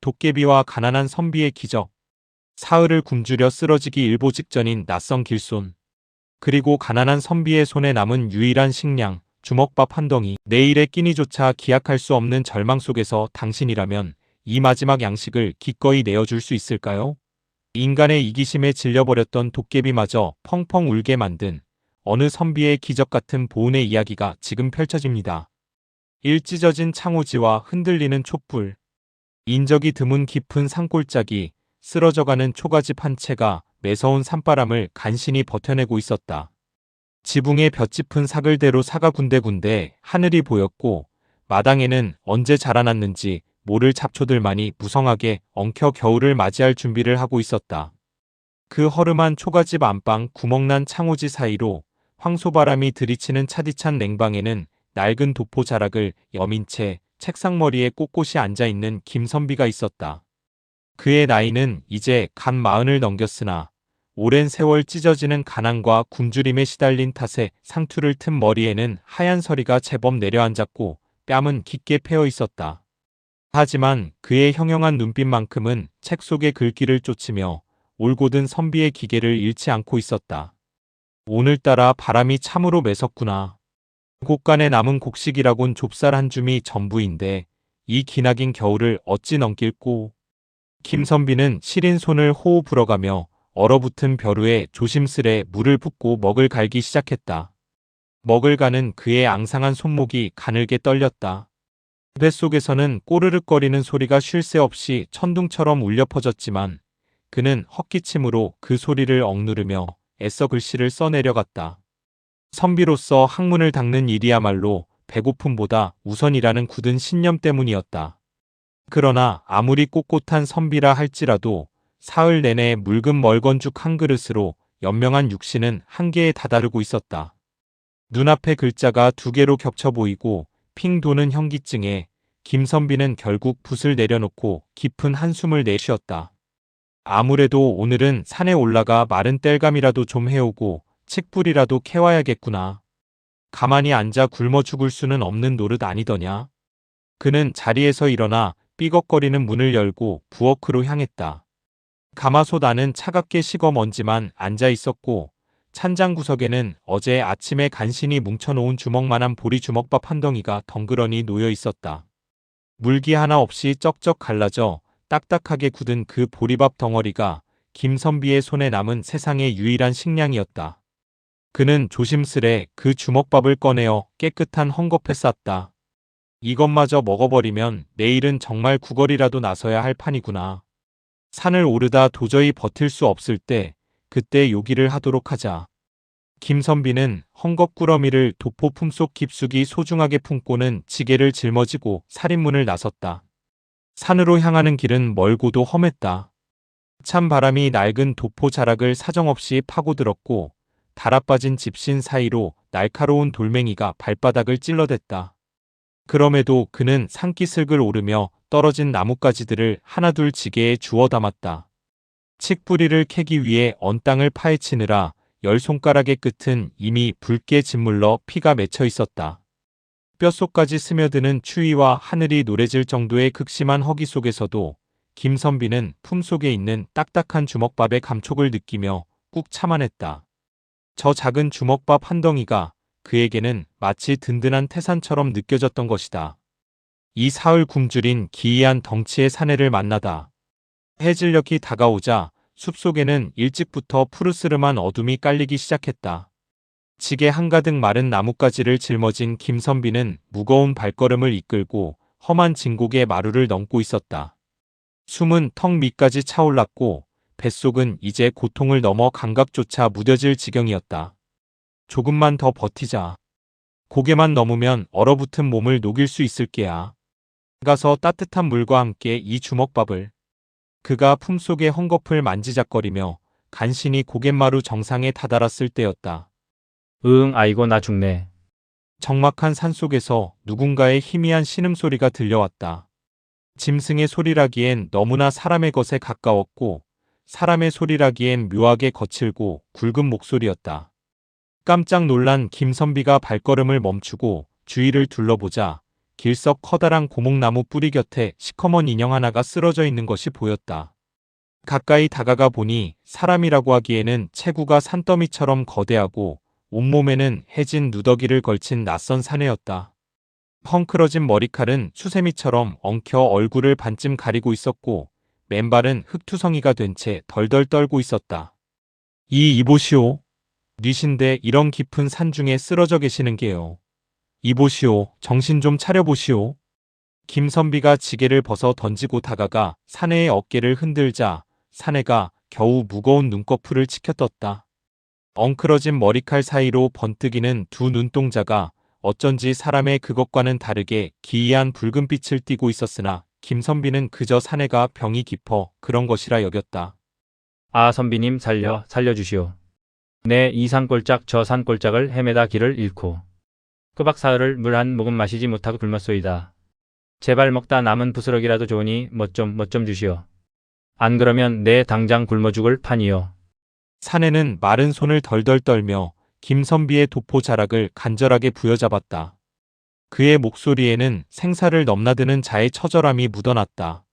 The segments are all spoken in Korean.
도깨비와 가난한 선비의 기적. 사흘을 굶주려 쓰러지기 일보 직전인 낯선 길손. 그리고 가난한 선비의 손에 남은 유일한 식량, 주먹밥 한 덩이. 내일의 끼니조차 기약할 수 없는 절망 속에서 당신이라면 이 마지막 양식을 기꺼이 내어줄 수 있을까요? 인간의 이기심에 질려버렸던 도깨비마저 펑펑 울게 만든 어느 선비의 기적 같은 보은의 이야기가 지금 펼쳐집니다. 찢어진 창호지와 흔들리는 촛불. 인적이 드문 깊은 산골짜기, 쓰러져가는 초가집 한 채가 매서운 산바람을 간신히 버텨내고 있었다. 지붕에 볏짚은 사글대로 사가 군데군데 하늘이 보였고 마당에는 언제 자라났는지 모를 잡초들만이 무성하게 엉켜 겨울을 맞이할 준비를 하고 있었다. 그 허름한 초가집 안방 구멍난 창호지 사이로 황소바람이 들이치는 차디찬 냉방에는 낡은 도포 자락을 여민 채 책상머리에 꼿꼿이 앉아있는 김선비가 있었다. 그의 나이는 이제 간 40을 넘겼으나 오랜 세월 찢어지는 가난과 굶주림에 시달린 탓에 상투를 튼 머리에는 하얀 서리가 제법 내려앉았고 뺨은 깊게 패여 있었다. 하지만 그의 형형한 눈빛만큼은 책 속의 글귀를 쫓으며 올곧은 선비의 기계를 잃지 않고 있었다. 오늘따라 바람이 참으로 매섭구나. 곳간에 남은 곡식이라곤 좁쌀 한 줌이 전부인데 이 기나긴 겨울을 어찌 넘길꼬. 김선비는 시린 손을 호호 불어가며 얼어붙은 벼루에 조심스레 물을 붓고 먹을 갈기 시작했다. 먹을 가는 그의 앙상한 손목이 가늘게 떨렸다. 뱃속에서는 꼬르륵거리는 소리가 쉴 새 없이 천둥처럼 울려 퍼졌지만 그는 헛기침으로 그 소리를 억누르며 애써 글씨를 써내려갔다. 선비로서 학문을 닦는 일이야말로 배고픔보다 우선이라는 굳은 신념 때문이었다. 그러나 아무리 꼿꼿한 선비라 할지라도 사흘 내내 묽은 멀건죽 한 그릇으로 연명한 육신은 한계에 다다르고 있었다. 눈앞에 글자가 두 개로 겹쳐 보이고 핑 도는 현기증에 김선비는 결국 붓을 내려놓고 깊은 한숨을 내쉬었다. 아무래도 오늘은 산에 올라가 마른 땔감이라도 좀 해오고 칡뿌리라도 캐와야겠구나. 가만히 앉아 굶어 죽을 수는 없는 노릇 아니더냐. 그는 자리에서 일어나 삐걱거리는 문을 열고 부엌으로 향했다. 가마솥 안은 차갑게 식어 먼지만 앉아 있었고 찬장 구석에는 어제 아침에 간신히 뭉쳐놓은 주먹만한 보리 주먹밥 한 덩이가 덩그러니 놓여 있었다. 물기 하나 없이 쩍쩍 갈라져 딱딱하게 굳은 그 보리밥 덩어리가 김선비의 손에 남은 세상의 유일한 식량이었다. 그는 조심스레 그 주먹밥을 꺼내어 깨끗한 헝겊에 쌌다. 이것마저 먹어버리면 내일은 정말 구걸이라도 나서야 할 판이구나. 산을 오르다 도저히 버틸 수 없을 때 그때 요기를 하도록 하자. 김선비는 헝겊꾸러미를 도포 품속 깊숙이 소중하게 품고는 지게를 짊어지고 살인문을 나섰다. 산으로 향하는 길은 멀고도 험했다. 찬 바람이 낡은 도포 자락을 사정없이 파고들었고 달아빠진 집신 사이로 날카로운 돌멩이가 발바닥을 찔러댔다. 그럼에도 그는 산기슭을 오르며 떨어진 나뭇가지들을 하나둘 지게에 주워 담았다. 칡뿌리를 캐기 위해 언 땅을 파헤치느라 10손가락의 끝은 이미 붉게 짓물러 피가 맺혀 있었다. 뼛속까지 스며드는 추위와 하늘이 노래질 정도의 극심한 허기 속에서도 김선비는 품속에 있는 딱딱한 주먹밥의 감촉을 느끼며 꾹 참아냈다. 저 작은 주먹밥 한 덩이가 그에게는 마치 든든한 태산처럼 느껴졌던 것이다. 이 사흘 굶주린 기이한 덩치의 사내를 만나다. 해질녘이 다가오자 숲속에는 일찍부터 푸르스름한 어둠이 깔리기 시작했다. 지게 한가득 마른 나뭇가지를 짊어진 김선비는 무거운 발걸음을 이끌고 험한 진곡의 마루를 넘고 있었다. 숨은 턱 밑까지 차올랐고 뱃속은 이제 고통을 넘어 감각조차 무뎌질 지경이었다. 조금만 더 버티자. 고개만 넘으면 얼어붙은 몸을 녹일 수 있을 게야. 가서 따뜻한 물과 함께 이 주먹밥을. 그가 품속의 헝겊을 만지작거리며 간신히 고갯마루 정상에 다다랐을 때였다. 응, 아이고 나 죽네. 적막한 산속에서 누군가의 희미한 신음소리가 들려왔다. 짐승의 소리라기엔 너무나 사람의 것에 가까웠고 사람의 소리라기엔 묘하게 거칠고 굵은 목소리였다. 깜짝 놀란 김선비가 발걸음을 멈추고 주위를 둘러보자 길석 커다란 고목나무 뿌리 곁에 시커먼 인형 하나가 쓰러져 있는 것이 보였다. 가까이 다가가 보니 사람이라고 하기에는 체구가 산더미처럼 거대하고 온몸에는 해진 누더기를 걸친 낯선 사내였다. 헝클어진 머리칼은 수세미처럼 엉켜 얼굴을 반쯤 가리고 있었고 맨발은 흙투성이가 된 채 덜덜 떨고 있었다. 이보시오. 뉘신데 이런 깊은 산중에 쓰러져 계시는 게요. 이보시오. 정신 좀 차려보시오. 김선비가 지게를 벗어 던지고 다가가 사내의 어깨를 흔들자 사내가 겨우 무거운 눈꺼풀을 치켜떴다. 엉클어진 머리칼 사이로 번뜩이는 두 눈동자가 어쩐지 사람의 그것과는 다르게 기이한 붉은빛을 띠고 있었으나 김선비는 그저 사내가 병이 깊어 그런 것이라 여겼다. 아, 선비님 살려주시오. 내 이 산골짝 저 산골짝을 헤매다 길을 잃고 끄박 사흘을 물 한 모금 마시지 못하고 굶었소이다. 제발 먹다 남은 부스럭이라도 좋으니 뭐 좀 주시오. 안 그러면 내 당장 굶어 죽을 판이요. 사내는 마른 손을 덜덜 떨며 김선비의 도포 자락을 간절하게 부여잡았다. 그의 목소리에는 생사를 넘나드는 자의 처절함이 묻어났다.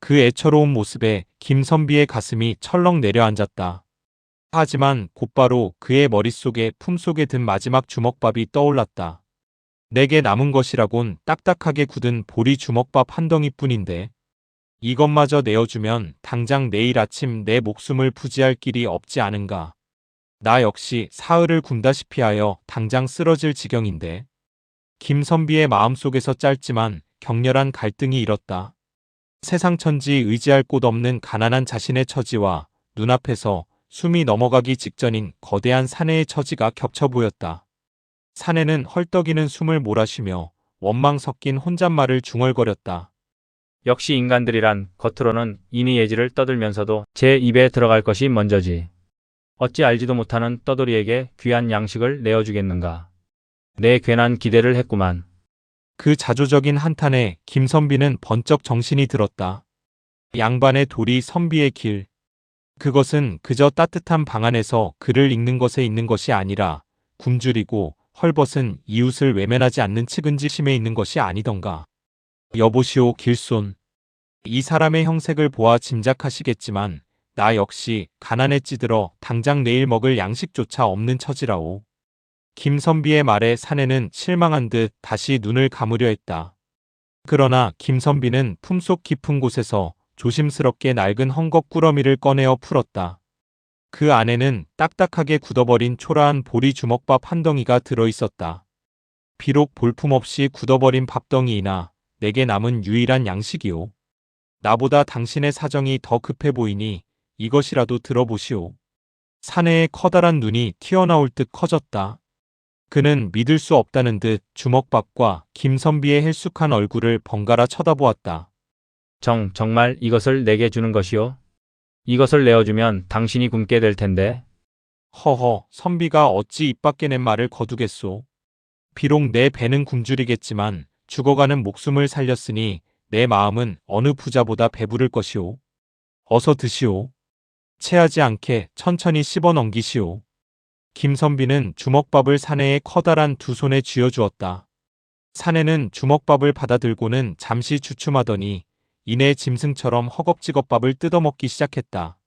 그 애처로운 모습에 김선비의 가슴이 철렁 내려앉았다. 하지만 곧바로 그의 머릿속에 품속에 든 마지막 주먹밥이 떠올랐다. 내게 남은 것이라곤 딱딱하게 굳은 보리 주먹밥 한 덩이뿐인데 이것마저 내어주면 당장 내일 아침 내 목숨을 부지할 길이 없지 않은가. 나 역시 사흘을 굶다시피 하여 당장 쓰러질 지경인데. 김선비의 마음속에서 짧지만 격렬한 갈등이 일었다. 세상천지 의지할 곳 없는 가난한 자신의 처지와 눈앞에서 숨이 넘어가기 직전인 거대한 사내의 처지가 겹쳐 보였다. 사내는 헐떡이는 숨을 몰아쉬며 원망 섞인 혼잣말을 중얼거렸다. 역시 인간들이란 겉으로는 이니예지를 떠들면서도 제 입에 들어갈 것이 먼저지. 어찌 알지도 못하는 떠돌이에게 귀한 양식을 내어주겠는가. 내 괜한 기대를 했구만. 그 자조적인 한탄에 김선비는 번쩍 정신이 들었다. 양반의 돌이 선비의 길. 그것은 그저 따뜻한 방 안에서 글을 읽는 것에 있는 것이 아니라 굶주리고 헐벗은 이웃을 외면하지 않는 측은지심에 있는 것이 아니던가. 여보시오 길손. 이 사람의 형색을 보아 짐작하시겠지만 나 역시 가난에 찌들어 당장 내일 먹을 양식조차 없는 처지라오. 김선비의 말에 사내는 실망한 듯 다시 눈을 감으려 했다. 그러나 김선비는 품속 깊은 곳에서 조심스럽게 낡은 헝겊 꾸러미를 꺼내어 풀었다. 그 안에는 딱딱하게 굳어버린 초라한 보리 주먹밥 한 덩이가 들어있었다. 비록 볼품없이 굳어버린 밥덩이이나 내게 남은 유일한 양식이오. 나보다 당신의 사정이 더 급해 보이니 이것이라도 들어보시오. 사내의 커다란 눈이 튀어나올 듯 커졌다. 그는 믿을 수 없다는 듯 주먹밥과 김선비의 헬쑥한 얼굴을 번갈아 쳐다보았다. 정말 이것을 내게 주는 것이요? 이것을 내어주면 당신이 굶게 될 텐데. 허허, 선비가 어찌 입 밖에 낸 말을 거두겠소. 비록 내 배는 굶주리겠지만 죽어가는 목숨을 살렸으니 내 마음은 어느 부자보다 배부를 것이오. 어서 드시오. 체하지 않게 천천히 씹어 넘기시오. 김선비는 주먹밥을 사내의 커다란 두 손에 쥐어주었다. 사내는 주먹밥을 받아들고는 잠시 주춤하더니 이내 짐승처럼 허겁지겁 밥을 뜯어먹기 시작했다.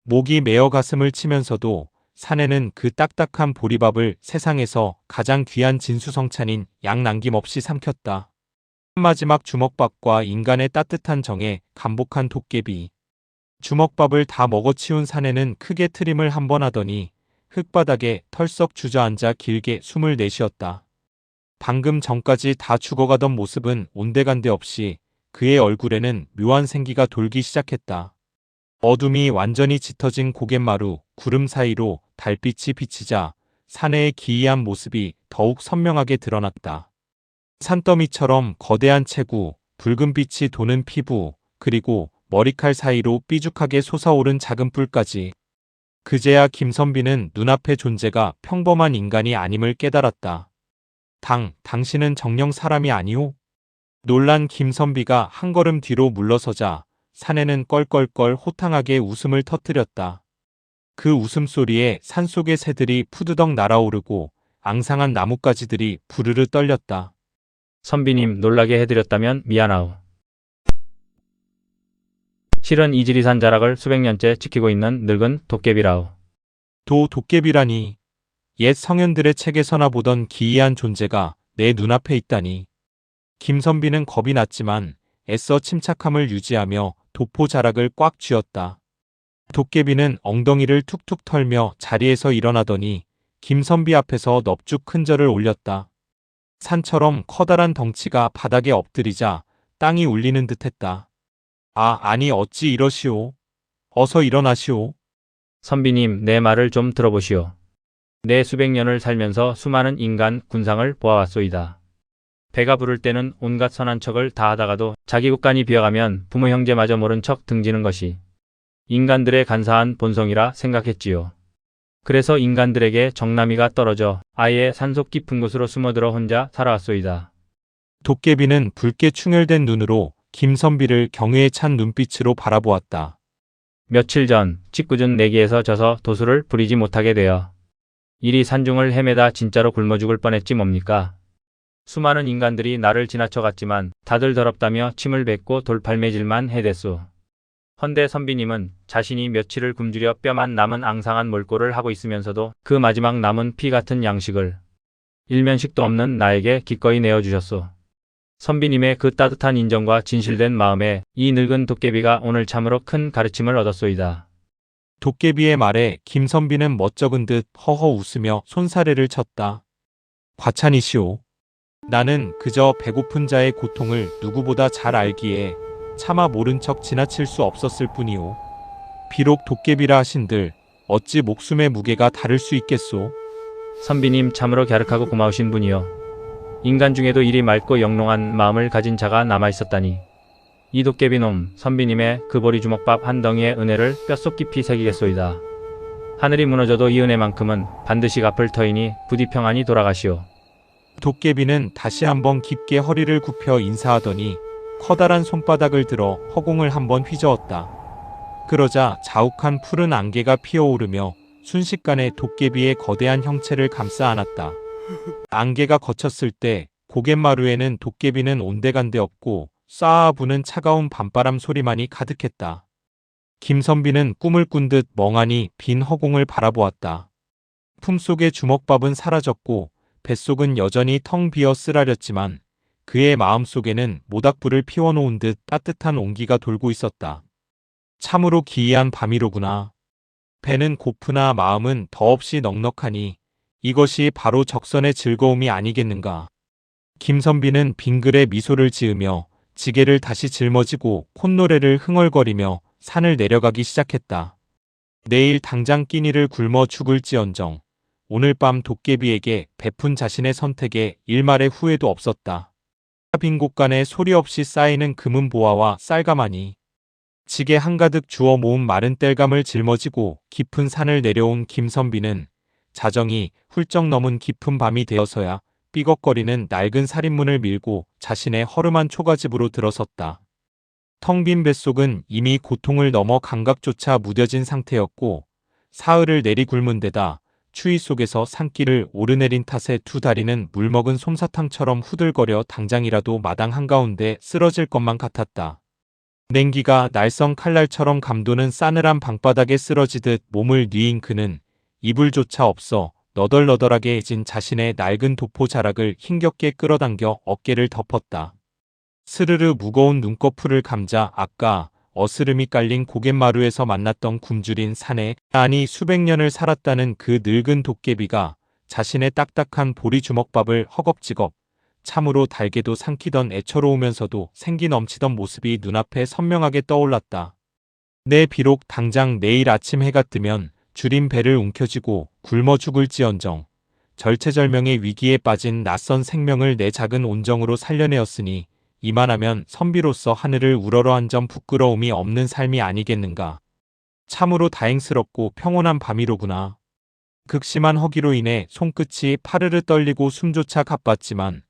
목이 메어 가슴을 치면서도 사내는 그 딱딱한 보리밥을 세상에서 가장 귀한 진수성찬인 양 남김없이 삼켰다. 마지막 주먹밥과 인간의 따뜻한 정에 감복한 도깨비. 주먹밥을 다 먹어치운 사내는 크게 트림을 한 번 하더니 흙바닥에 털썩 주저앉아 길게 숨을 내쉬었다. 방금 전까지 다 죽어가던 모습은 온데간데 없이 그의 얼굴에는 묘한 생기가 돌기 시작했다. 어둠이 완전히 짙어진 고갯마루, 구름 사이로 달빛이 비치자 사내의 기이한 모습이 더욱 선명하게 드러났다. 산더미처럼 거대한 체구, 붉은 빛이 도는 피부, 그리고 머리칼 사이로 삐죽하게 솟아오른 작은 뿔까지. 그제야 김선비는 눈앞의 존재가 평범한 인간이 아님을 깨달았다. 당신은 정녕 사람이 아니오? 놀란 김선비가 한 걸음 뒤로 물러서자 사내는 껄껄껄 호탕하게 웃음을 터뜨렸다. 그 웃음소리에 산속의 새들이 푸드덕 날아오르고 앙상한 나뭇가지들이 부르르 떨렸다. 선비님 놀라게 해드렸다면 미안하오. 실은 이 지리산 자락을 수백 년째 지키고 있는 늙은 도깨비라오. 도깨비라니. 옛 성현들의 책에서나 보던 기이한 존재가 내 눈앞에 있다니. 김선비는 겁이 났지만 애써 침착함을 유지하며 도포 자락을 꽉 쥐었다. 도깨비는 엉덩이를 툭툭 털며 자리에서 일어나더니 김선비 앞에서 넙죽 큰 절을 올렸다. 산처럼 커다란 덩치가 바닥에 엎드리자 땅이 울리는 듯했다. 아니 어찌 이러시오. 어서 일어나시오. 선비님, 내 말을 좀 들어보시오. 내 수백 년을 살면서 수많은 인간 군상을 보아왔소이다. 배가 부를 때는 온갖 선한 척을 다 하다가도 자기 국간이 비어가면 부모 형제마저 모른 척 등지는 것이 인간들의 간사한 본성이라 생각했지요. 그래서 인간들에게 정나미가 떨어져 아예 산속 깊은 곳으로 숨어들어 혼자 살아왔소이다. 도깨비는 붉게 충혈된 눈으로 김선비를 경외에 찬 눈빛으로 바라보았다. 며칠 전 짓궂은 내기에서 져서 도수를 부리지 못하게 되어 이리 산중을 헤매다 진짜로 굶어 죽을 뻔했지 뭡니까? 수많은 인간들이 나를 지나쳐 갔지만 다들 더럽다며 침을 뱉고 돌팔매질만 해댔소. 헌데 선비님은 자신이 며칠을 굶주려 뼈만 남은 앙상한 몰골을 하고 있으면서도 그 마지막 남은 피 같은 양식을 일면식도 없는 나에게 기꺼이 내어주셨소. 선비님의 그 따뜻한 인정과 진실된 마음에 이 늙은 도깨비가 오늘 참으로 큰 가르침을 얻었소이다. 도깨비의 말에 김선비는 멋쩍은 듯 허허 웃으며 손사래를 쳤다. 과찬이시오. 나는 그저 배고픈 자의 고통을 누구보다 잘 알기에 차마 모른 척 지나칠 수 없었을 뿐이오. 비록 도깨비라 하신들 어찌 목숨의 무게가 다를 수 있겠소. 선비님 참으로 갸륵하고 고마우신 분이요. 인간 중에도 이리 맑고 영롱한 마음을 가진 자가 남아있었다니. 이 도깨비놈 선비님의 그 보리 주먹밥 한 덩이의 은혜를 뼛속 깊이 새기겠소이다. 하늘이 무너져도 이 은혜만큼은 반드시 갚을 터이니 부디 평안히 돌아가시오. 도깨비는 다시 한번 깊게 허리를 굽혀 인사하더니 커다란 손바닥을 들어 허공을 한번 휘저었다. 그러자 자욱한 푸른 안개가 피어오르며 순식간에 도깨비의 거대한 형체를 감싸 안았다. 안개가 거쳤을 때 고갯마루에는 도깨비는 온데간데 없고 쏴아 부는 차가운 밤바람 소리만이 가득했다. 김선비는 꿈을 꾼 듯 멍하니 빈 허공을 바라보았다. 품속의 주먹밥은 사라졌고 뱃속은 여전히 텅 비어 쓰라렸지만 그의 마음속에는 모닥불을 피워놓은 듯 따뜻한 온기가 돌고 있었다. 참으로 기이한 밤이로구나. 배는 고프나 마음은 더없이 넉넉하니 이것이 바로 적선의 즐거움이 아니겠는가. 김선비는 빙글에 미소를 지으며 지게를 다시 짊어지고 콧노래를 흥얼거리며 산을 내려가기 시작했다. 내일 당장 끼니를 굶어 죽을지언정 오늘 밤 도깨비에게 베푼 자신의 선택에 일말의 후회도 없었다. 빈 곳간에 소리 없이 쌓이는 금은 보화와 쌀가마니 지게 한가득 주워 모은 마른 땔감을 짊어지고 깊은 산을 내려온 김선비는 자정이 훌쩍 넘은 깊은 밤이 되어서야 삐걱거리는 낡은 살인문을 밀고 자신의 허름한 초가집으로 들어섰다. 텅 빈 뱃속은 이미 고통을 넘어 감각조차 무뎌진 상태였고 사흘을 내리굶은 데다 추위 속에서 산길을 오르내린 탓에 두 다리는 물먹은 솜사탕처럼 후들거려 당장이라도 마당 한가운데 쓰러질 것만 같았다. 냉기가 날성 칼날처럼 감도는 싸늘한 방바닥에 쓰러지듯 몸을 뉘인 그는 이불조차 없어 너덜너덜하게 해진 자신의 낡은 도포 자락을 힘겹게 끌어당겨 어깨를 덮었다. 스르르 무거운 눈꺼풀을 감자 아까 어스름이 깔린 고갯마루에서 만났던 굶주린 사내 아니 수백 년을 살았다는 그 늙은 도깨비가 자신의 딱딱한 보리 주먹밥을 허겁지겁 참으로 달게도 삼키던 애처로우면서도 생기 넘치던 모습이 눈앞에 선명하게 떠올랐다. 내 비록 당장 내일 아침 해가 뜨면 줄인 배를 움켜쥐고 굶어 죽을지언정 절체절명의 위기에 빠진 낯선 생명을 내 작은 온정으로 살려내었으니 이만하면 선비로서 하늘을 우러러 한 점 부끄러움이 없는 삶이 아니겠는가. 참으로 다행스럽고 평온한 밤이로구나. 극심한 허기로 인해 손끝이 파르르 떨리고 숨조차 가빴지만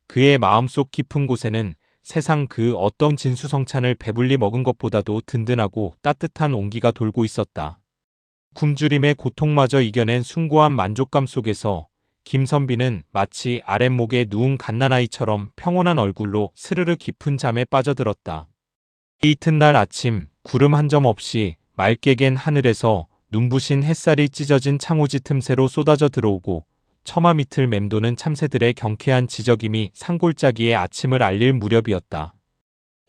그의 마음속 깊은 곳에는 세상 그 어떤 진수성찬을 배불리 먹은 것보다도 든든하고 따뜻한 온기가 돌고 있었다. 굶주림의 고통마저 이겨낸 숭고한 만족감 속에서 김선비는 마치 아랫목에 누운 갓난아이처럼 평온한 얼굴로 스르르 깊은 잠에 빠져들었다. 이튿날 아침 구름 한 점 없이 맑게 갠 하늘에서 눈부신 햇살이 찢어진 창호지 틈새로 쏟아져 들어오고 처마 밑을 맴도는 참새들의 경쾌한 지저김이 산골짜기의 아침을 알릴 무렵이었다.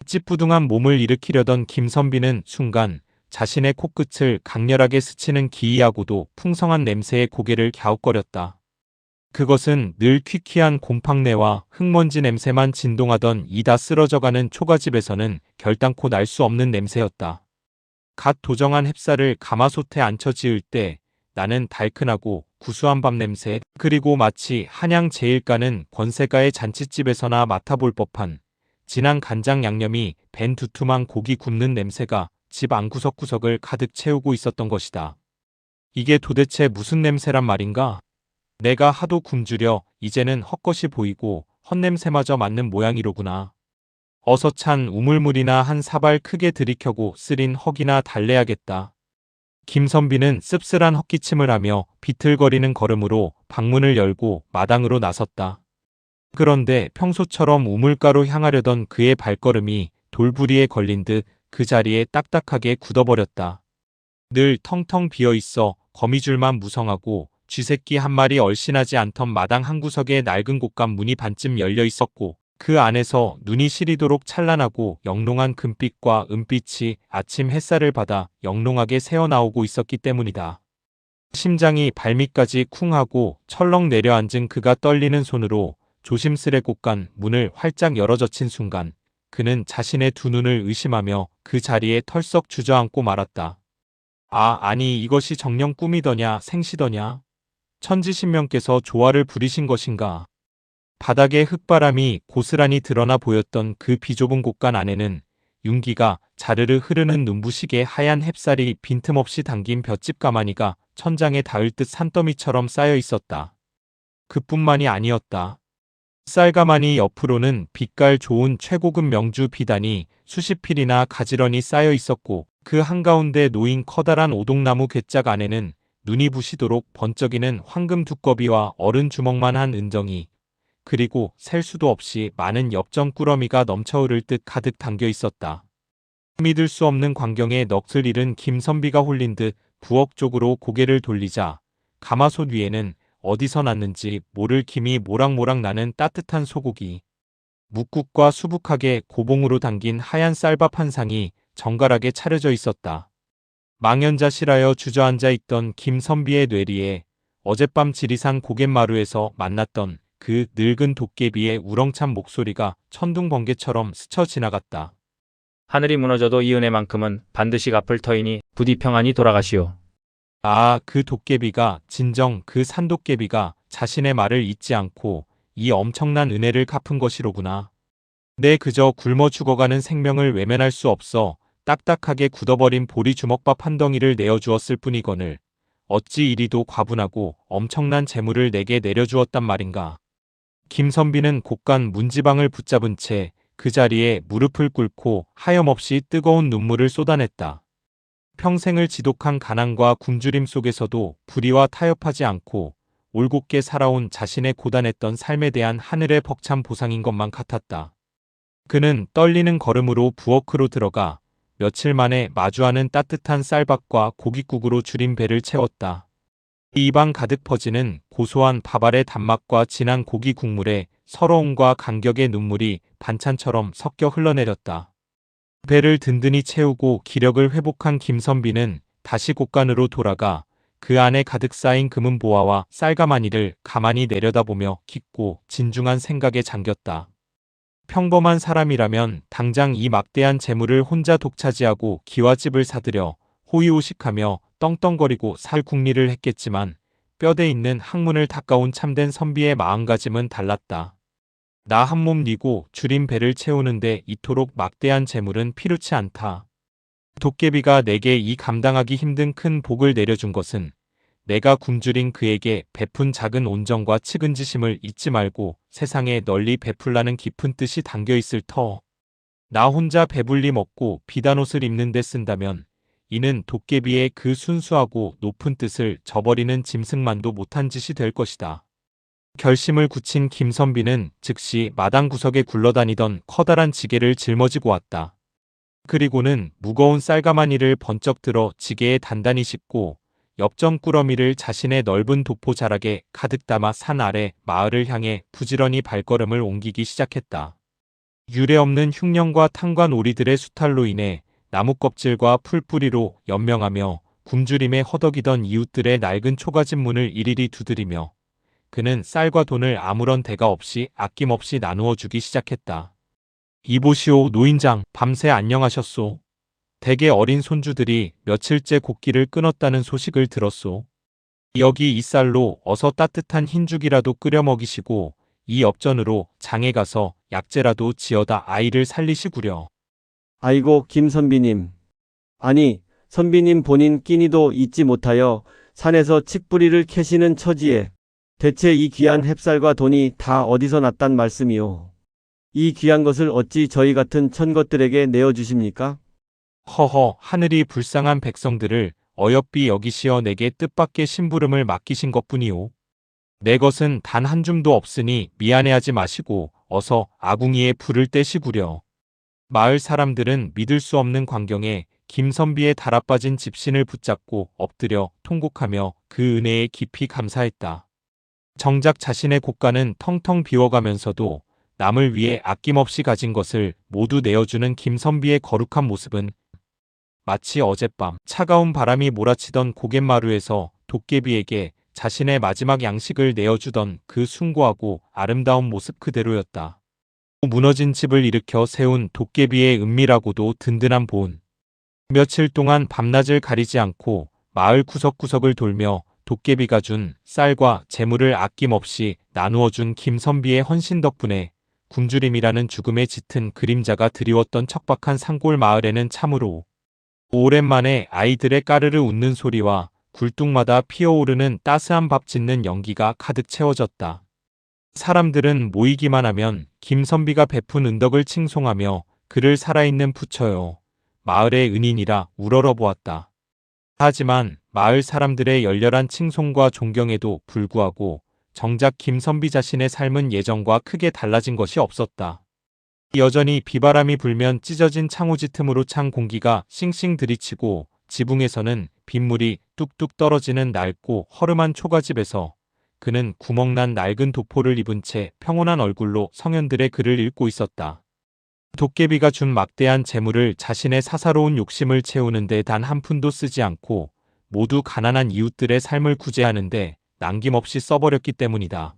찌뿌둥한 몸을 일으키려던 김선비는 순간 자신의 코끝을 강렬하게 스치는 기이하고도 풍성한 냄새에 고개를 갸웃거렸다. 그것은 늘 퀴퀴한 곰팡내와 흙먼지 냄새만 진동하던 이다 쓰러져가는 초가집에서는 결단코 날 수 없는 냄새였다. 갓 도정한 햅쌀을 가마솥에 앉혀 지을 때 나는 달큰하고 구수한 밥 냄새, 그리고 마치 한양 제일 가는 권세가의 잔칫집에서나 맡아볼 법한 진한 간장 양념이 밴 두툼한 고기 굽는 냄새가 집 안구석구석을 가득 채우고 있었던 것이다. 이게 도대체 무슨 냄새란 말인가? 내가 하도 굶주려 이제는 헛것이 보이고 헛냄새마저 맡는 모양이로구나. 어서 찬 우물물이나 한 사발 크게 들이켜고 쓰린 헉이나 달래야겠다. 김선비는 씁쓸한 헛기침을 하며 비틀거리는 걸음으로 방문을 열고 마당으로 나섰다. 그런데 평소처럼 우물가로 향하려던 그의 발걸음이 돌부리에 걸린 듯 그 자리에 딱딱하게 굳어버렸다. 늘 텅텅 비어있어 거미줄만 무성하고 쥐새끼 한 마리 얼씬하지 않던 마당 한 구석에 낡은 곳간 문이 반쯤 열려 있었고 그 안에서 눈이 시리도록 찬란하고 영롱한 금빛과 은빛이 아침 햇살을 받아 영롱하게 새어나오고 있었기 때문이다. 심장이 발밑까지 쿵하고 철렁 내려앉은 그가 떨리는 손으로 조심스레 곳간 문을 활짝 열어젖힌 순간 그는 자신의 두 눈을 의심하며 그 자리에 털썩 주저앉고 말았다. 아니 이것이 정녕 꿈이더냐 생시더냐? 천지신명께서 조화를 부리신 것인가? 바닥에 흙바람이 고스란히 드러나 보였던 그 비좁은 곳간 안에는 윤기가 자르르 흐르는 눈부시게 하얀 햅쌀이 빈틈없이 담긴 볏짚 가마니가 천장에 닿을 듯 산더미처럼 쌓여 있었다. 그뿐만이 아니었다. 쌀가마니 옆으로는 빛깔 좋은 최고급 명주 비단이 수십 필이나 가지런히 쌓여 있었고 그 한가운데 놓인 커다란 오동나무 괴짝 안에는 눈이 부시도록 번쩍이는 황금 두꺼비와 어른 주먹만한 은정이 그리고 셀 수도 없이 많은 엽전 꾸러미가 넘쳐흐를 듯 가득 담겨 있었다. 믿을 수 없는 광경에 넋을 잃은 김선비가 홀린 듯 부엌 쪽으로 고개를 돌리자 가마솥 위에는 어디서 났는지 모를 김이 모락모락 나는 따뜻한 소고기, 묵국과 수북하게 고봉으로 담긴 하얀 쌀밥 한 상이 정갈하게 차려져 있었다. 망연자실하여 주저앉아 있던 김선비의 뇌리에 어젯밤 지리산 고갯마루에서 만났던 그 늙은 도깨비의 우렁찬 목소리가 천둥번개처럼 스쳐 지나갔다. 하늘이 무너져도 이 은혜만큼은 반드시 갚을 터이니 부디 평안히 돌아가시오. 그 도깨비가 진정 그 산도깨비가 자신의 말을 잊지 않고 이 엄청난 은혜를 갚은 것이로구나. 내 그저 굶어 죽어가는 생명을 외면할 수 없어 딱딱하게 굳어버린 보리 주먹밥 한 덩이를 내어주었을 뿐이거늘 어찌 이리도 과분하고 엄청난 재물을 내게 내려주었단 말인가. 김선비는 곳간 문지방을 붙잡은 채 그 자리에 무릎을 꿇고 하염없이 뜨거운 눈물을 쏟아냈다. 평생을 지독한 가난과 굶주림 속에서도 불의와 타협하지 않고 올곧게 살아온 자신의 고단했던 삶에 대한 하늘의 벅찬 보상인 것만 같았다. 그는 떨리는 걸음으로 부엌으로 들어가 며칠 만에 마주하는 따뜻한 쌀밥과 고깃국으로 줄인 배를 채웠다. 입안 가득 퍼지는 고소한 밥알의 단맛과 진한 고기 국물에 서러움과 감격의 눈물이 반찬처럼 섞여 흘러내렸다. 배를 든든히 채우고 기력을 회복한 김선비는 다시 곳간으로 돌아가 그 안에 가득 쌓인 금은 보화와 쌀가마니를 가만히 내려다보며 깊고 진중한 생각에 잠겼다. 평범한 사람이라면 당장 이 막대한 재물을 혼자 독차지하고 기와집을 사들여 호의호식하며 떵떵거리고 살 궁리를 했겠지만 뼈대 있는 학문을 닦아온 참된 선비의 마음가짐은 달랐다. 나 한 몸 니고 줄인 배를 채우는데 이토록 막대한 재물은 필요치 않다. 도깨비가 내게 이 감당하기 힘든 큰 복을 내려준 것은 내가 굶주린 그에게 베푼 작은 온정과 측은지심을 잊지 말고 세상에 널리 베풀라는 깊은 뜻이 담겨있을 터. 나 혼자 배불리 먹고 비단 옷을 입는 데 쓴다면 이는 도깨비의 그 순수하고 높은 뜻을 저버리는 짐승만도 못한 짓이 될 것이다. 결심을 굳힌 김선비는 즉시 마당 구석에 굴러다니던 커다란 지게를 짊어지고 왔다. 그리고는 무거운 쌀가마니를 번쩍 들어 지게에 단단히 싣고 엽전 꾸러미를 자신의 넓은 도포 자락에 가득 담아 산 아래 마을을 향해 부지런히 발걸음을 옮기기 시작했다. 유례없는 흉년과 탄관 오리들의 수탈로 인해 나무 껍질과 풀뿌리로 연명하며 굶주림에 허덕이던 이웃들의 낡은 초가집 문을 일일이 두드리며 그는 쌀과 돈을 아무런 대가 없이 아낌없이 나누어 주기 시작했다. 이보시오 노인장, 밤새 안녕하셨소. 댁의 어린 손주들이 며칠째 곡기를 끊었다는 소식을 들었소. 여기 이 쌀로 어서 따뜻한 흰죽이라도 끓여 먹이시고 이 엽전으로 장에 가서 약재라도 지어다 아이를 살리시구려. 아이고 김 선비님. 아니 선비님 본인 끼니도 잊지 못하여 산에서 칡뿌리를 캐시는 처지에 대체 이 귀한 햅쌀과 돈이 다 어디서 났단 말씀이오. 이 귀한 것을 어찌 저희 같은 천것들에게 내어주십니까? 허허, 하늘이 불쌍한 백성들을 어여삐 여기시어 내게 뜻밖의 심부름을 맡기신 것뿐이오. 내 것은 단 한 줌도 없으니 미안해하지 마시고 어서 아궁이에 불을 떼시구려. 마을 사람들은 믿을 수 없는 광경에 김선비의 달아빠진 집신을 붙잡고 엎드려 통곡하며 그 은혜에 깊이 감사했다. 정작 자신의 곳간은 텅텅 비워가면서도 남을 위해 아낌없이 가진 것을 모두 내어주는 김선비의 거룩한 모습은 마치 어젯밤 차가운 바람이 몰아치던 고갯마루에서 도깨비에게 자신의 마지막 양식을 내어주던 그 숭고하고 아름다운 모습 그대로였다. 무너진 집을 일으켜 세운 도깨비의 은밀하고도 든든한 보은. 며칠 동안 밤낮을 가리지 않고 마을 구석구석을 돌며 도깨비가 준 쌀과 재물을 아낌없이 나누어 준 김선비의 헌신 덕분에 굶주림이라는 죽음의 짙은 그림자가 드리웠던 척박한 산골 마을에는 참으로 오랜만에 아이들의 까르르 웃는 소리와 굴뚝마다 피어오르는 따스한 밥 짓는 연기가 가득 채워졌다. 사람들은 모이기만 하면 김선비가 베푼 은덕을 칭송하며 그를 살아있는 부처여 마을의 은인이라 우러러보았다. 하지만 마을 사람들의 열렬한 칭송과 존경에도 불구하고 정작 김선비 자신의 삶은 예전과 크게 달라진 것이 없었다. 여전히 비바람이 불면 찢어진 창호지 틈으로 찬 공기가 싱싱 들이치고 지붕에서는 빗물이 뚝뚝 떨어지는 낡고 허름한 초가집에서 그는 구멍난 낡은 도포를 입은 채 평온한 얼굴로 성현들의 글을 읽고 있었다. 도깨비가 준 막대한 재물을 자신의 사사로운 욕심을 채우는데 단 한 푼도 쓰지 않고 모두 가난한 이웃들의 삶을 구제하는데 남김없이 써버렸기 때문이다.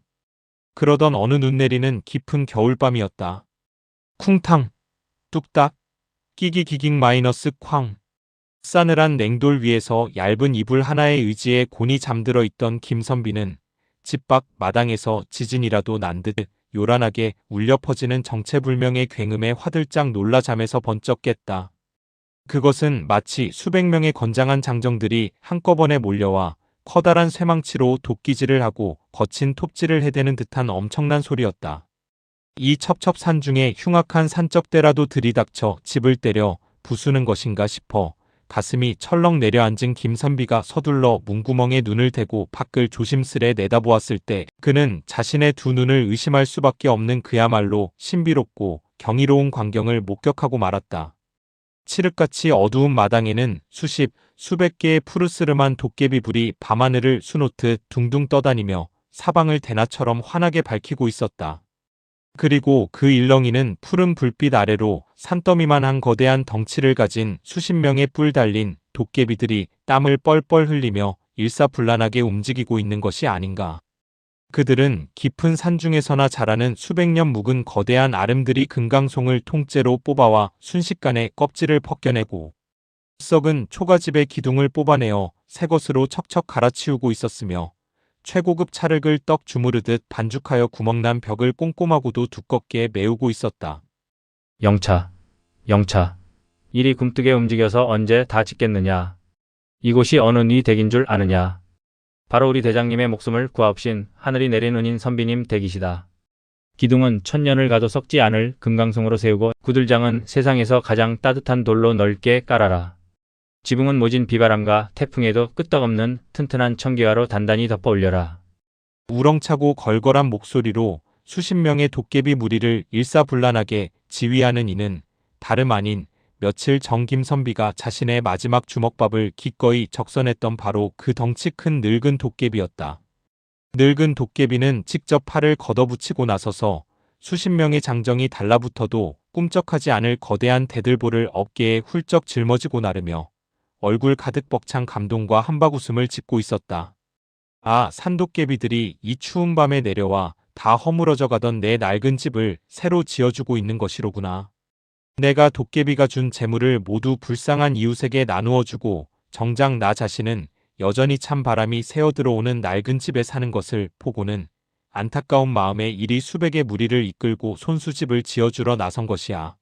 그러던 어느 눈 내리는 깊은 겨울밤이었다. 쿵탕, 뚝딱, 끼기기깅 마이너스 쾅. 싸늘한 냉돌 위에서 얇은 이불 하나에 의지해 곤히 잠들어 있던 김선비는 집 밖 마당에서 지진이라도 난 듯 요란하게 울려 퍼지는 정체불명의 굉음에 화들짝 놀라 잠에서 번쩍 깼다. 그것은 마치 수백 명의 건장한 장정들이 한꺼번에 몰려와 커다란 쇠망치로 도끼질을 하고 거친 톱질을 해대는 듯한 엄청난 소리였다. 이 첩첩산 중에 흉악한 산적대라도 들이닥쳐 집을 때려 부수는 것인가 싶어 가슴이 철렁 내려앉은 김선비가 서둘러 문구멍에 눈을 대고 밖을 조심스레 내다보았을 때 그는 자신의 두 눈을 의심할 수밖에 없는 그야말로 신비롭고 경이로운 광경을 목격하고 말았다. 칠흑같이 어두운 마당에는 수백 개의 푸르스름한 도깨비 불이 밤하늘을 수놓듯 둥둥 떠다니며 사방을 대낮처럼 환하게 밝히고 있었다. 그리고 그 일렁이는 푸른 불빛 아래로 산더미만한 거대한 덩치를 가진 수십 명의 뿔 달린 도깨비들이 땀을 뻘뻘 흘리며 일사불란하게 움직이고 있는 것이 아닌가. 그들은 깊은 산중에서나 자라는 수백 년 묵은 거대한 아름드리 금강송을 통째로 뽑아와 순식간에 껍질을 벗겨내고 썩은 초가집의 기둥을 뽑아내어 새 것으로 척척 갈아치우고 있었으며 최고급 찰흙을 떡 주무르듯 반죽하여 구멍난 벽을 꼼꼼하고도 두껍게 메우고 있었다. 영차, 영차. 이리 굼뜨게 움직여서 언제 다 짓겠느냐. 이곳이 어느 네 댁인 줄 아느냐. 바로 우리 대장님의 목숨을 구하옵신 하늘이 내린 은인 선비님 댁이시다. 기둥은 천년을 가도 썩지 않을 금강송으로 세우고 구들장은 세상에서 가장 따뜻한 돌로 넓게 깔아라. 지붕은 모진 비바람과 태풍에도 끄떡없는 튼튼한 청기화로 단단히 덮어 올려라. 우렁차고 걸걸한 목소리로 수십 명의 도깨비 무리를 일사불란하게 지휘하는 이는 다름 아닌 며칠 전 김선비가 자신의 마지막 주먹밥을 기꺼이 적선했던 바로 그 덩치 큰 늙은 도깨비였다. 늙은 도깨비는 직접 팔을 걷어붙이고 나서서 수십 명의 장정이 달라붙어도 꿈쩍하지 않을 거대한 대들보를 어깨에 훌쩍 짊어지고 나르며 얼굴 가득 벅찬 감동과 한박웃음을 짓고 있었다. 아, 산도깨비들이 이 추운 밤에 내려와 다 허물어져 가던 내 낡은 집을 새로 지어주고 있는 것이로구나. 내가 도깨비가 준 재물을 모두 불쌍한 이웃에게 나누어주고 정작 나 자신은 여전히 찬 바람이 새어 들어오는 낡은 집에 사는 것을 보고는 안타까운 마음에 이리 수백의 무리를 이끌고 손수집을 지어주러 나선 것이야.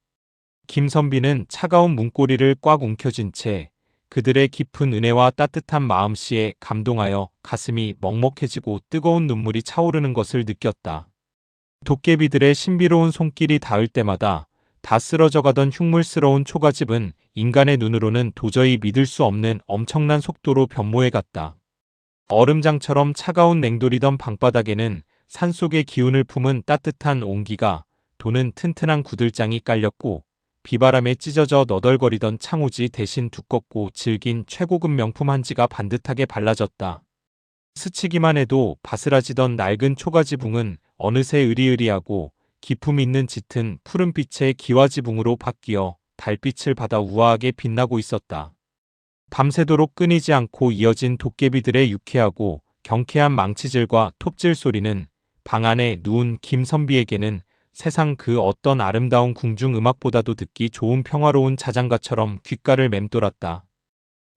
김선비는 차가운 문고리를 꽉 움켜쥔 채 그들의 깊은 은혜와 따뜻한 마음씨에 감동하여 가슴이 먹먹해지고 뜨거운 눈물이 차오르는 것을 느꼈다. 도깨비들의 신비로운 손길이 닿을 때마다 다 쓰러져가던 흉물스러운 초가집은 인간의 눈으로는 도저히 믿을 수 없는 엄청난 속도로 변모해갔다. 얼음장처럼 차가운 냉돌이던 방바닥에는 산속의 기운을 품은 따뜻한 온기가 도는 튼튼한 구들장이 깔렸고 비바람에 찢어져 너덜거리던 창호지 대신 두껍고 질긴 최고급 명품 한지가 반듯하게 발라졌다. 스치기만 해도 바스라지던 낡은 초가지붕은 어느새 으리으리하고 기품 있는 짙은 푸른빛의 기와지붕으로 바뀌어 달빛을 받아 우아하게 빛나고 있었다. 밤새도록 끊이지 않고 이어진 도깨비들의 유쾌하고 경쾌한 망치질과 톱질 소리는 방 안에 누운 김선비에게는 세상 그 어떤 아름다운 궁중 음악보다도 듣기 좋은 평화로운 자장가처럼 귓가를 맴돌았다.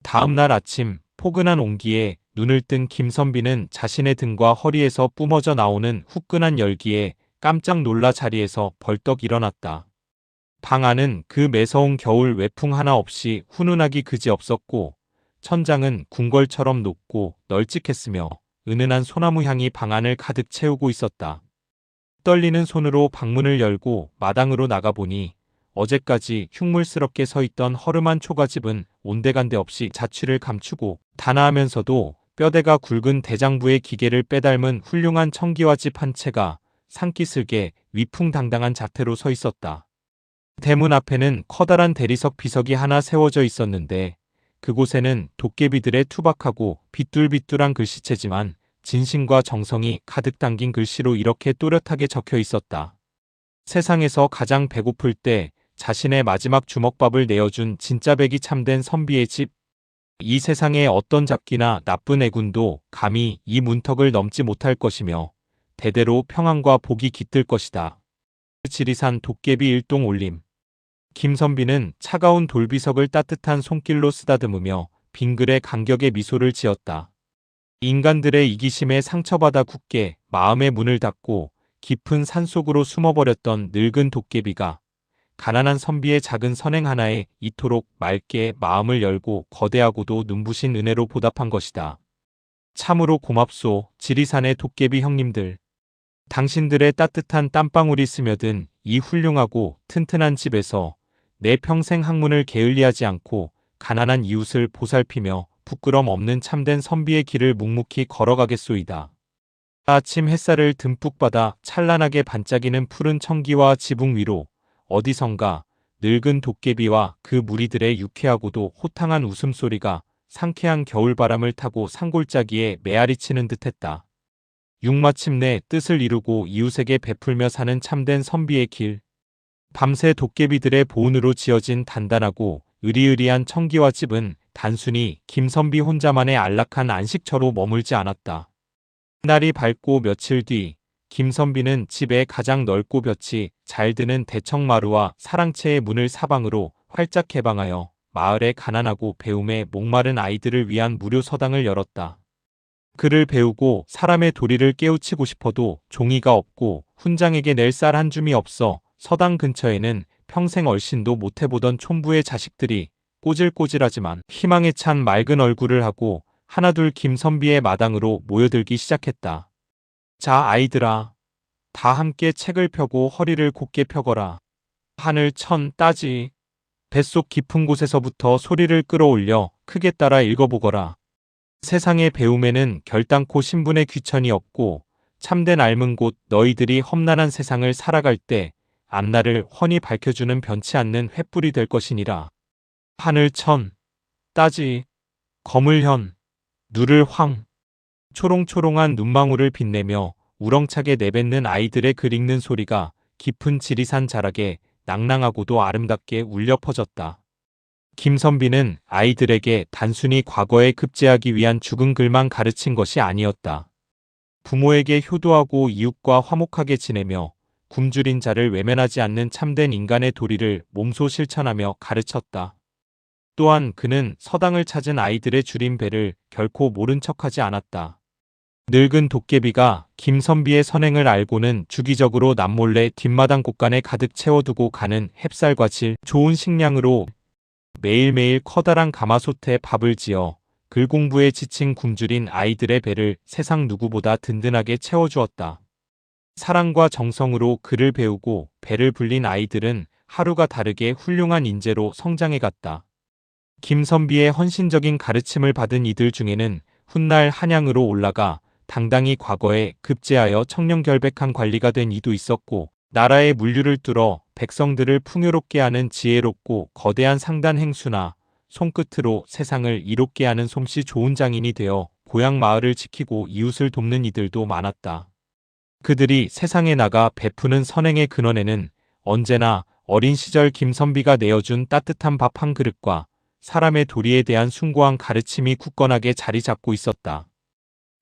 다음 날 아침 포근한 온기에 눈을 뜬 김선비는 자신의 등과 허리에서 뿜어져 나오는 후끈한 열기에 깜짝 놀라 자리에서 벌떡 일어났다. 방 안은 그 매서운 겨울 외풍 하나 없이 훈훈하기 그지없었고 천장은 궁궐처럼 높고 널찍했으며 은은한 소나무 향이 방 안을 가득 채우고 있었다. 떨리는 손으로 방문을 열고 마당으로 나가보니 어제까지 흉물스럽게 서 있던 허름한 초가집은 온데간데 없이 자취를 감추고 단아하면서도 뼈대가 굵은 대장부의 기계를 빼닮은 훌륭한 청기와집 한 채가 산기슭에 위풍당당한 자태로 서 있었다. 대문 앞에는 커다란 대리석 비석이 하나 세워져 있었는데 그곳에는 도깨비들의 투박하고 비뚤비뚤한 글씨체지만 진심과 정성이 가득 담긴 글씨로 이렇게 또렷하게 적혀 있었다. 세상에서 가장 배고플 때 자신의 마지막 주먹밥을 내어준 진짜 백이 참된 선비의 집. 이 세상의 어떤 잡기나 나쁜 애군도 감히 이 문턱을 넘지 못할 것이며 대대로 평안과 복이 깃들 것이다. 지리산 도깨비 일동 올림. 김선비는 차가운 돌비석을 따뜻한 손길로 쓰다듬으며 빙글의 간격의 미소를 지었다. 인간들의 이기심에 상처받아 굳게 마음의 문을 닫고 깊은 산속으로 숨어버렸던 늙은 도깨비가 가난한 선비의 작은 선행 하나에 이토록 맑게 마음을 열고 거대하고도 눈부신 은혜로 보답한 것이다. 참으로 고맙소, 지리산의 도깨비 형님들. 당신들의 따뜻한 땀방울이 스며든 이 훌륭하고 튼튼한 집에서 내 평생 학문을 게을리하지 않고 가난한 이웃을 보살피며 부끄럼 없는 참된 선비의 길을 묵묵히 걸어가겠소이다. 아침 햇살을 듬뿍 받아 찬란하게 반짝이는 푸른 청기와 지붕 위로 어디선가 늙은 도깨비와 그 무리들의 유쾌하고도 호탕한 웃음소리가 상쾌한 겨울바람을 타고 산골짜기에 메아리치는 듯했다. 육마침내 뜻을 이루고 이웃에게 베풀며 사는 참된 선비의 길. 밤새 도깨비들의 보은으로 지어진 단단하고 으리으리한 청기와 집은 단순히 김선비 혼자만의 안락한 안식처로 머물지 않았다. 날이 밝고 며칠 뒤 김선비는 집의 가장 넓고 볕이 잘 드는 대청마루와 사랑채의 문을 사방으로 활짝 개방하여 마을의 가난하고 배움에 목마른 아이들을 위한 무료 서당을 열었다. 글을 배우고 사람의 도리를 깨우치고 싶어도 종이가 없고 훈장에게 낼 쌀 한 줌이 없어 서당 근처에는 평생 얼씬도 못해보던 촌부의 자식들이 꼬질꼬질하지만 희망에 찬 맑은 얼굴을 하고 하나둘 김선비의 마당으로 모여들기 시작했다. 자, 아이들아. 다 함께 책을 펴고 허리를 곧게 펴거라. 하늘 천 따지. 뱃속 깊은 곳에서부터 소리를 끌어올려 크게 따라 읽어보거라. 세상의 배움에는 결단코 신분의 귀천이 없고 참된 앓는 곳 너희들이 험난한 세상을 살아갈 때 앞날을 훤히 밝혀주는 변치 않는 횃불이 될 것이니라. 하늘 천, 따지, 거물현, 누를 황, 초롱초롱한 눈망울을 빛내며 우렁차게 내뱉는 아이들의 글 읽는 소리가 깊은 지리산 자락에 낭낭하고도 아름답게 울려 퍼졌다. 김선비는 아이들에게 단순히 과거에 급제하기 위한 죽은 글만 가르친 것이 아니었다. 부모에게 효도하고 이웃과 화목하게 지내며 굶주린 자를 외면하지 않는 참된 인간의 도리를 몸소 실천하며 가르쳤다. 또한 그는 서당을 찾은 아이들의 줄인 배를 결코 모른 척하지 않았다. 늙은 도깨비가 김선비의 선행을 알고는 주기적으로 남몰래 뒷마당 곳간에 가득 채워두고 가는 햅쌀과 질 좋은 식량으로 매일매일 커다란 가마솥에 밥을 지어 글 공부에 지친 굶주린 아이들의 배를 세상 누구보다 든든하게 채워주었다. 사랑과 정성으로 글을 배우고 배를 불린 아이들은 하루가 다르게 훌륭한 인재로 성장해갔다. 김선비의 헌신적인 가르침을 받은 이들 중에는 훗날 한양으로 올라가 당당히 과거에 급제하여 청렴결백한 관리가 된 이도 있었고, 나라의 물류를 뚫어 백성들을 풍요롭게 하는 지혜롭고 거대한 상단 행수나 손끝으로 세상을 이롭게 하는 솜씨 좋은 장인이 되어 고향 마을을 지키고 이웃을 돕는 이들도 많았다. 그들이 세상에 나가 베푸는 선행의 근원에는 언제나 어린 시절 김선비가 내어준 따뜻한 밥 한 그릇과 사람의 도리에 대한 숭고한 가르침이 굳건하게 자리 잡고 있었다.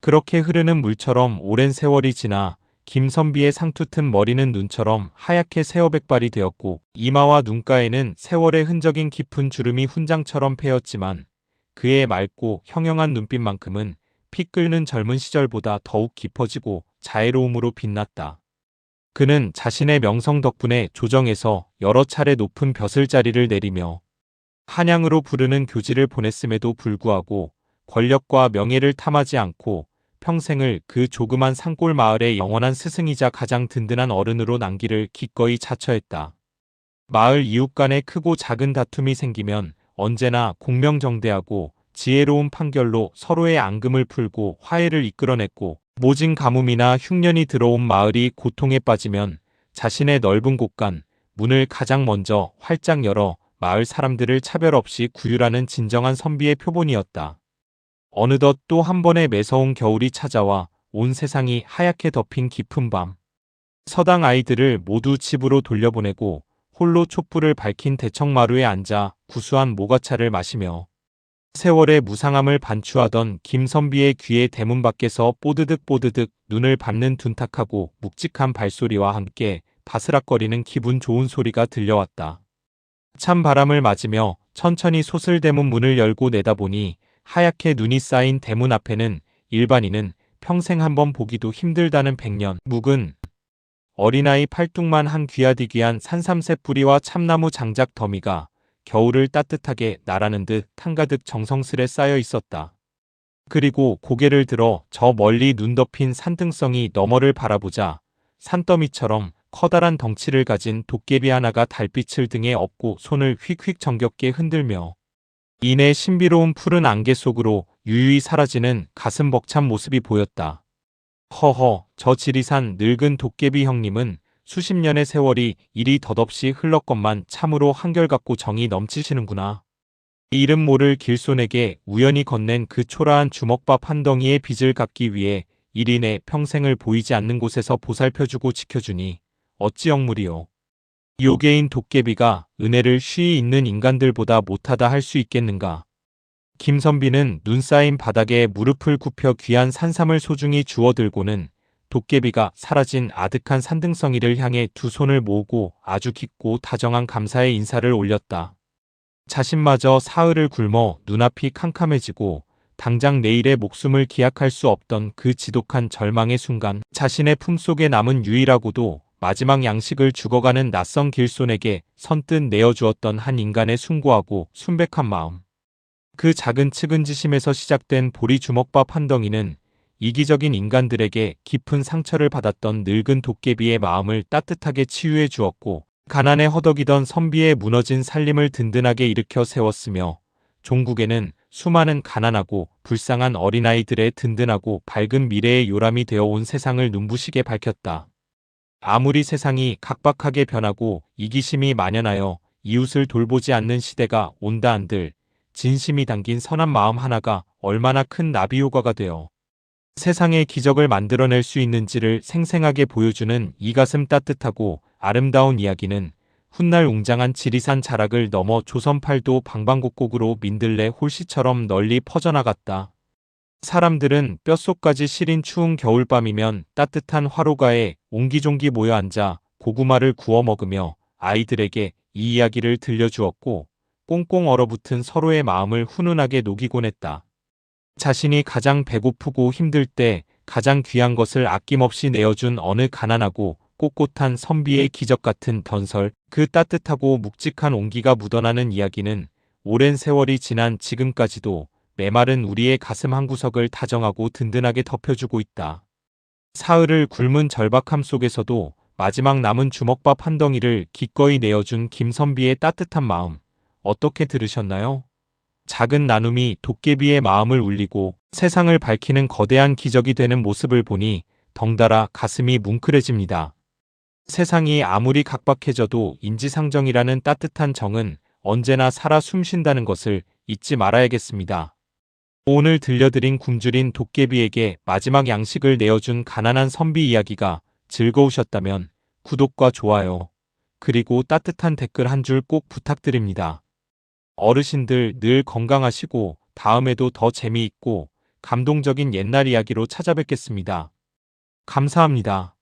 그렇게 흐르는 물처럼 오랜 세월이 지나 김선비의 상투튼 머리는 눈처럼 하얗게 새어백발이 되었고, 이마와 눈가에는 세월의 흔적인 깊은 주름이 훈장처럼 패였지만 그의 맑고 형형한 눈빛만큼은 피 끓는 젊은 시절보다 더욱 깊어지고 자애로움으로 빛났다. 그는 자신의 명성 덕분에 조정에서 여러 차례 높은 벼슬자리를 내리며 한양으로 부르는 교지를 보냈음에도 불구하고 권력과 명예를 탐하지 않고 평생을 그 조그만 산골 마을의 영원한 스승이자 가장 든든한 어른으로 남기를 기꺼이 자처했다. 마을 이웃 간에 크고 작은 다툼이 생기면 언제나 공명정대하고 지혜로운 판결로 서로의 앙금을 풀고 화해를 이끌어냈고, 모진 가뭄이나 흉년이 들어온 마을이 고통에 빠지면 자신의 넓은 곳간 문을 가장 먼저 활짝 열어 마을 사람들을 차별 없이 구휼하는 진정한 선비의 표본이었다. 어느덧 또 한 번의 매서운 겨울이 찾아와 온 세상이 하얗게 덮인 깊은 밤. 서당 아이들을 모두 집으로 돌려보내고 홀로 촛불을 밝힌 대청마루에 앉아 구수한 모과차를 마시며 세월의 무상함을 반추하던 김선비의 귀에 대문 밖에서 뽀드득 눈을 밟는 둔탁하고 묵직한 발소리와 함께 바스락거리는 기분 좋은 소리가 들려왔다. 찬 바람을 맞으며 천천히 솥을대문 문을 열고 내다보니 하얗게 눈이 쌓인 대문 앞에는 일반인은 평생 한번 보기도 힘들다는 백년 묵은 어린아이 팔뚝만 한 귀하디귀한 산삼새 뿌리와 참나무 장작 더미가 겨울을 따뜻하게 나라는 듯 한가득 정성스레 쌓여 있었다. 그리고 고개를 들어 저 멀리 눈 덮인 산등성이 너머를 바라보자 산더미처럼 커다란 덩치를 가진 도깨비 하나가 달빛을 등에 업고 손을 휙휙 정겹게 흔들며 이내 신비로운 푸른 안개 속으로 유유히 사라지는 가슴 벅찬 모습이 보였다. 허허, 저 지리산 늙은 도깨비 형님은 수십 년의 세월이 이리 덧없이 흘렀건만 참으로 한결같고 정이 넘치시는구나. 이름 모를 길손에게 우연히 건넨 그 초라한 주먹밥 한 덩이의 빚을 갚기 위해 일인의 평생을 보이지 않는 곳에서 보살펴주고 지켜주니 어찌 억물이요. 요괴인 도깨비가 은혜를 쉬이 있는 인간들보다 못하다 할 수 있겠는가. 김선비는 눈 쌓인 바닥에 무릎을 굽혀 귀한 산삼을 소중히 주워들고는 도깨비가 사라진 아득한 산등성이를 향해 두 손을 모으고 아주 깊고 다정한 감사의 인사를 올렸다. 자신마저 사흘을 굶어 눈앞이 캄캄해지고 당장 내일의 목숨을 기약할 수 없던 그 지독한 절망의 순간, 자신의 품속에 남은 유일하고도 마지막 양식을 죽어가는 낯선 길손에게 선뜻 내어주었던 한 인간의 숭고하고 순백한 마음. 그 작은 측은지심에서 시작된 보리 주먹밥 한 덩이는 이기적인 인간들에게 깊은 상처를 받았던 늙은 도깨비의 마음을 따뜻하게 치유해 주었고, 가난에 허덕이던 선비의 무너진 살림을 든든하게 일으켜 세웠으며 종국에는 수많은 가난하고 불쌍한 어린아이들의 든든하고 밝은 미래의 요람이 되어 온 세상을 눈부시게 밝혔다. 아무리 세상이 각박하게 변하고 이기심이 만연하여 이웃을 돌보지 않는 시대가 온다 한들 진심이 담긴 선한 마음 하나가 얼마나 큰 나비 효과가 되어 세상의 기적을 만들어낼 수 있는지를 생생하게 보여주는 이 가슴 따뜻하고 아름다운 이야기는 훗날 웅장한 지리산 자락을 넘어 조선팔도 방방곡곡으로 민들레 홀씨처럼 널리 퍼져나갔다. 사람들은 뼛속까지 시린 추운 겨울밤이면 따뜻한 화로가에 옹기종기 모여 앉아 고구마를 구워 먹으며 아이들에게 이 이야기를 들려주었고 꽁꽁 얼어붙은 서로의 마음을 훈훈하게 녹이곤 했다. 자신이 가장 배고프고 힘들 때 가장 귀한 것을 아낌없이 내어준 어느 가난하고 꼿꼿한 선비의 기적 같은 전설, 그 따뜻하고 묵직한 온기가 묻어나는 이야기는 오랜 세월이 지난 지금까지도 메마른 우리의 가슴 한구석을 다정하고 든든하게 덮여주고 있다. 사흘을 굶은 절박함 속에서도 마지막 남은 주먹밥 한 덩이를 기꺼이 내어준 김선비의 따뜻한 마음, 어떻게 들으셨나요? 작은 나눔이 도깨비의 마음을 울리고 세상을 밝히는 거대한 기적이 되는 모습을 보니 덩달아 가슴이 뭉클해집니다. 세상이 아무리 각박해져도 인지상정이라는 따뜻한 정은 언제나 살아 숨쉰다는 것을 잊지 말아야겠습니다. 오늘 들려드린 굶주린 도깨비에게 마지막 양식을 내어준 가난한 선비 이야기가 즐거우셨다면 구독과 좋아요, 그리고 따뜻한 댓글 한 줄 꼭 부탁드립니다. 어르신들 늘 건강하시고 다음에도 더 재미있고 감동적인 옛날 이야기로 찾아뵙겠습니다. 감사합니다.